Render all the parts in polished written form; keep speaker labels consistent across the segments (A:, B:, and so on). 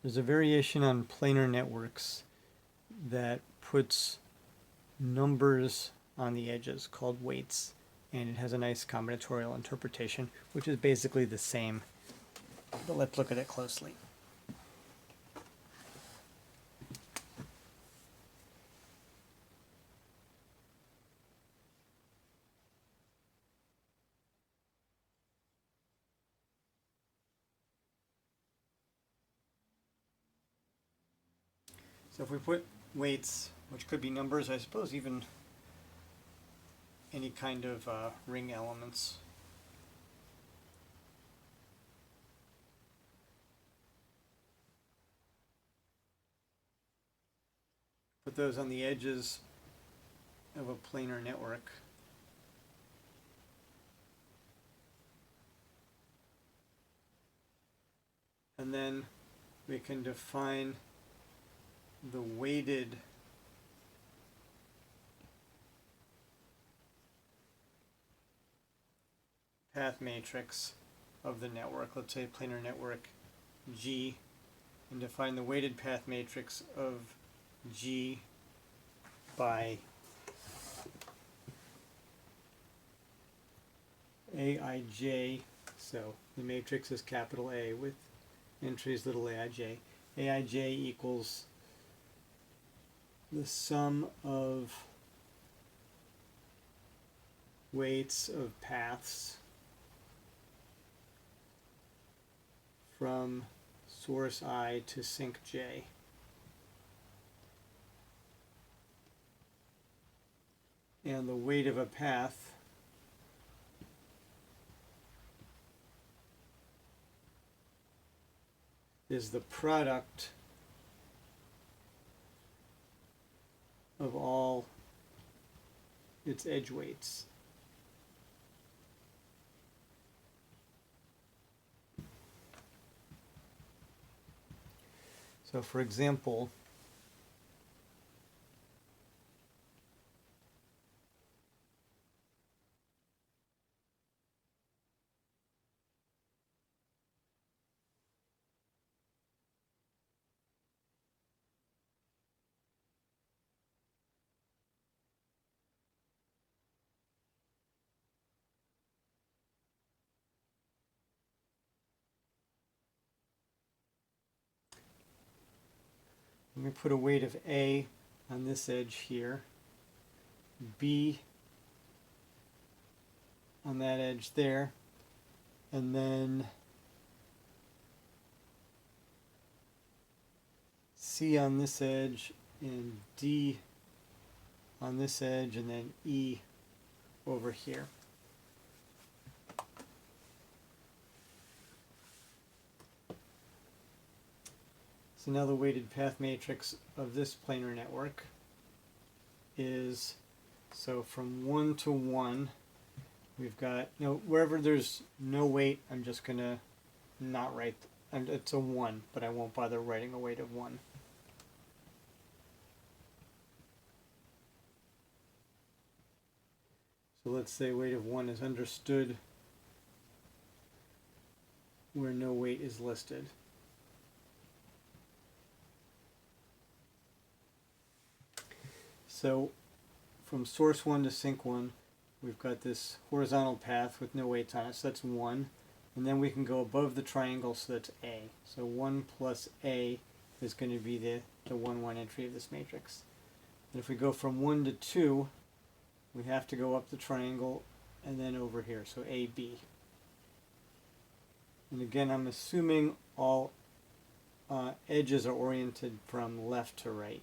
A: There's a variation on planar networks that puts numbers on the edges called weights, and it has a nice combinatorial interpretation, which is basically the same. But let's look at it closely. So if we put weights, which could be numbers, I suppose even any kind of ring elements. Put those on the edges of a planar network. And then we can define the weighted path matrix of the network, let's say planar network G, and define the weighted path matrix of G by Aij. So the matrix is capital A with entries little aij. Aij equals the sum of weights of paths from source I to sink J. And the weight of a path is the product of all its edge weights. So for example, let me put a weight of A on this edge here, B on that edge there, and then C on this edge and D on this edge, and then E over here. So now the weighted path matrix of this planar network is, so from 1 to 1, we've got, wherever there's no weight, I'm just going to not write, it's a 1, but I won't bother writing a weight of 1. So let's say weight of 1 is understood where no weight is listed. So from source 1 to sink 1, we've got this horizontal path with no weights on it, so that's 1. And then we can go above the triangle, so that's A. So 1 plus A is going to be the 1, 1 entry of this matrix. And if we go from 1 to 2, we have to go up the triangle and then over here, so AB. And again, I'm assuming all edges are oriented from left to right.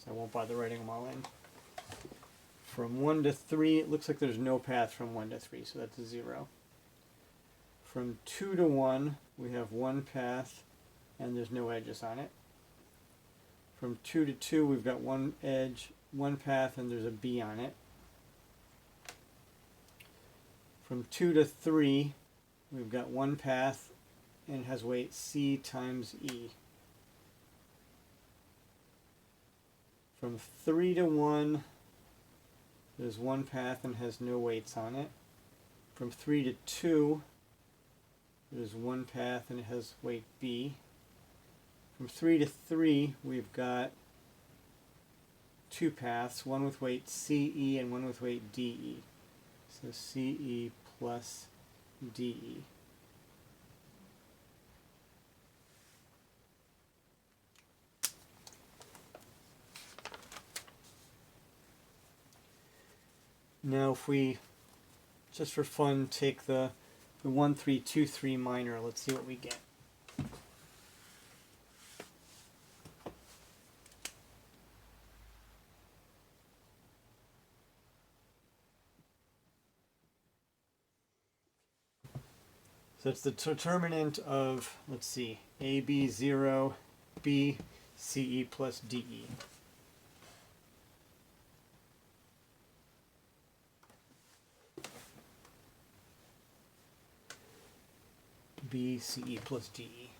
A: I won't bother writing them all in. From 1 to 3, it looks like there's no path from 1 to 3, so that's a 0. From 2 to 1, we have one path, and there's no edges on it. From 2 to 2, we've got one edge, one path, and there's a B on it. From 2 to 3, we've got one path, and it has weight C times E. From 3 to 1, there's one path and has no weights on it. From 3 to 2, There's one path and it has weight B. From 3 to 3, we've got two paths, one with weight CE and one with weight DE. So CE plus DE. Now if we, just for fun, take the 1, 3, 2, 3 minor, let's see what we get. So it's the determinant of, let's see, AB0, B, CE plus DE. B, CE plus DE.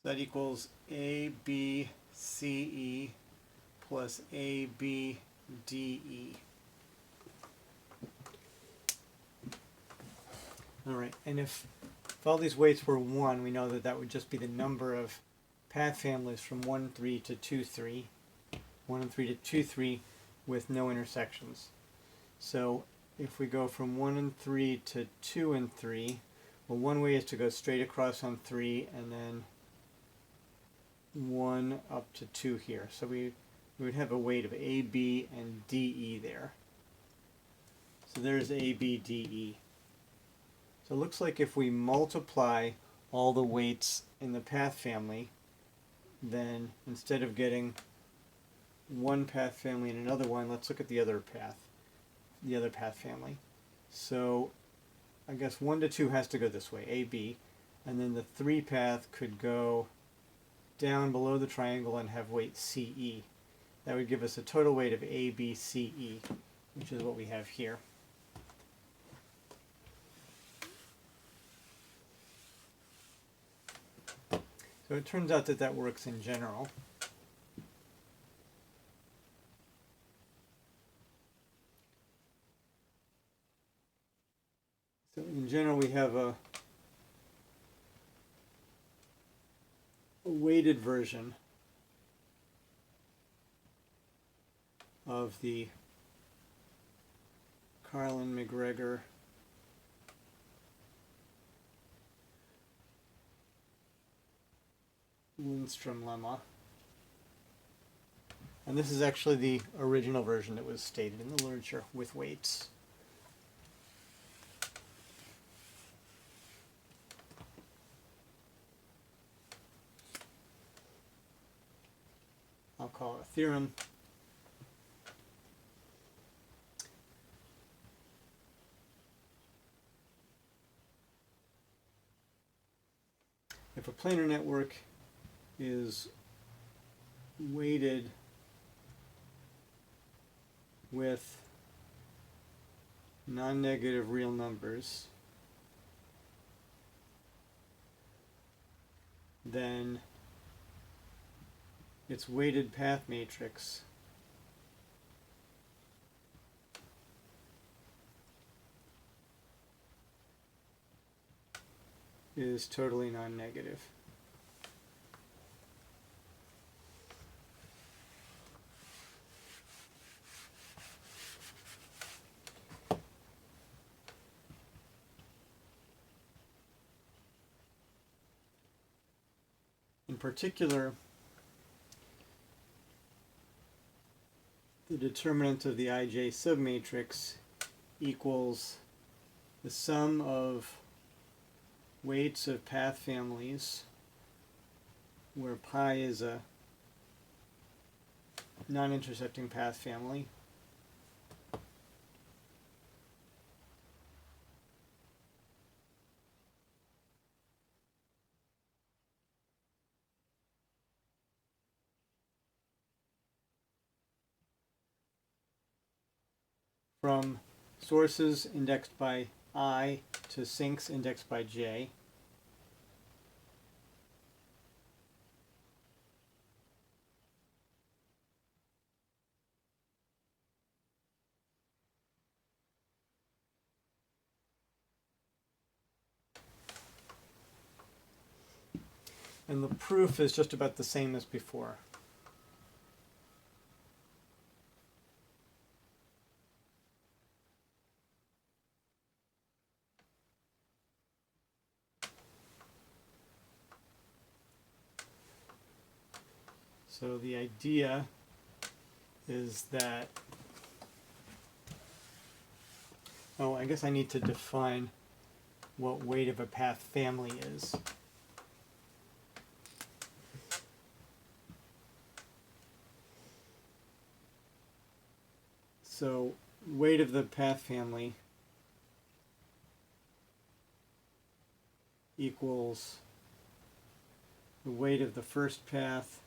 A: That equals AB, CE plus AB, DE. Alright, and if all these weights were 1, we know that that would just be the number of path families from 1, 3 to 2, 3. 1 and 3 to 2, 3 with no intersections. So if we go from 1 and 3 to 2 and 3, well, one way is to go straight across on 3 and then 1 up to 2 here. So we would have a weight of AB and DE there. So there's AB, DE. So it looks like if we multiply all the weights in the path family, then instead of getting one path family and another one, let's look at the other path family. So I guess 1 to 2 has to go this way, AB, and then the 3 path could go down below the triangle and have weight CE. That would give us a total weight of ABCE, which is what we have here. So it turns out that that works in general. So in general we have a weighted version of the Carlin-McGregor Lindstrom lemma. And this is actually the original version that was stated in the literature with weights. I'll call it a theorem. If a planar network is weighted with non-negative real numbers, then its weighted path matrix is totally non-negative. In particular, the determinant of the IJ submatrix equals the sum of weights of path families where pi is a non-intersecting path family from sources indexed by I to sinks indexed by J. And the proof is just about the same as before. So the idea is that, oh, I guess I need to define what weight of a path family is. So weight of the path family equals the weight of the first path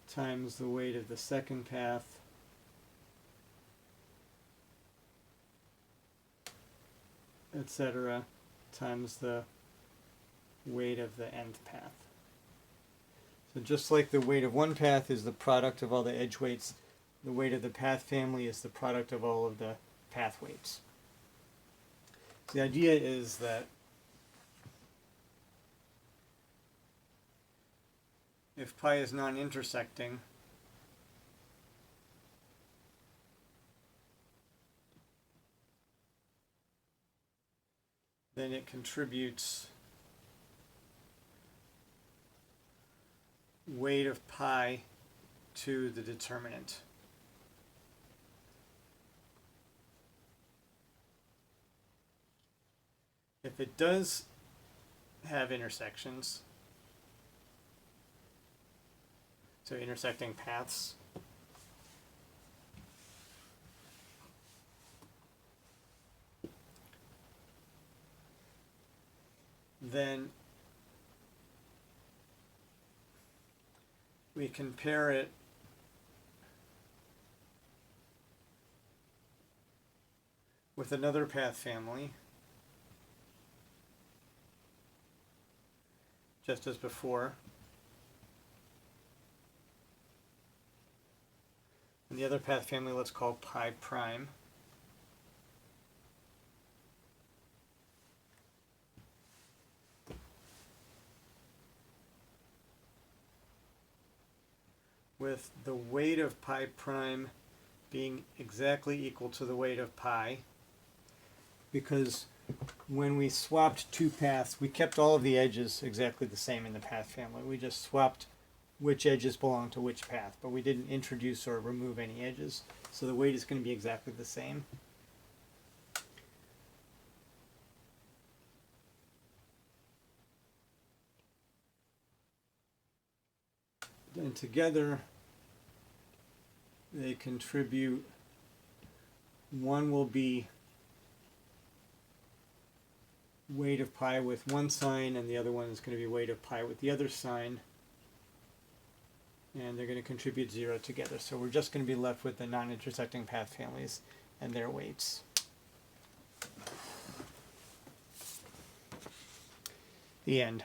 A: times the weight of the second path etc. times the weight of the nth path. So just like the weight of one path is the product of all the edge weights, the weight of the path family is the product of all of the path weights. So the idea is that if pi is non-intersecting, then it contributes weight of pi to the determinant. If it does have intersections, so intersecting paths, then we compare it with another path family, just as before. And the other path family let's call pi prime. With the weight of pi prime being exactly equal to the weight of pi, because when we swapped two paths, we kept all of the edges exactly the same in the path family. We just swapped which edges belong to which path, but we didn't introduce or remove any edges. So the weight is going to be exactly the same. And together they contribute, one will be weight of pi with one sign and the other one is going to be weight of pi with the other sign, and they're going to contribute 0 together. So we're just going to be left with the non-intersecting path families and their weights. The end.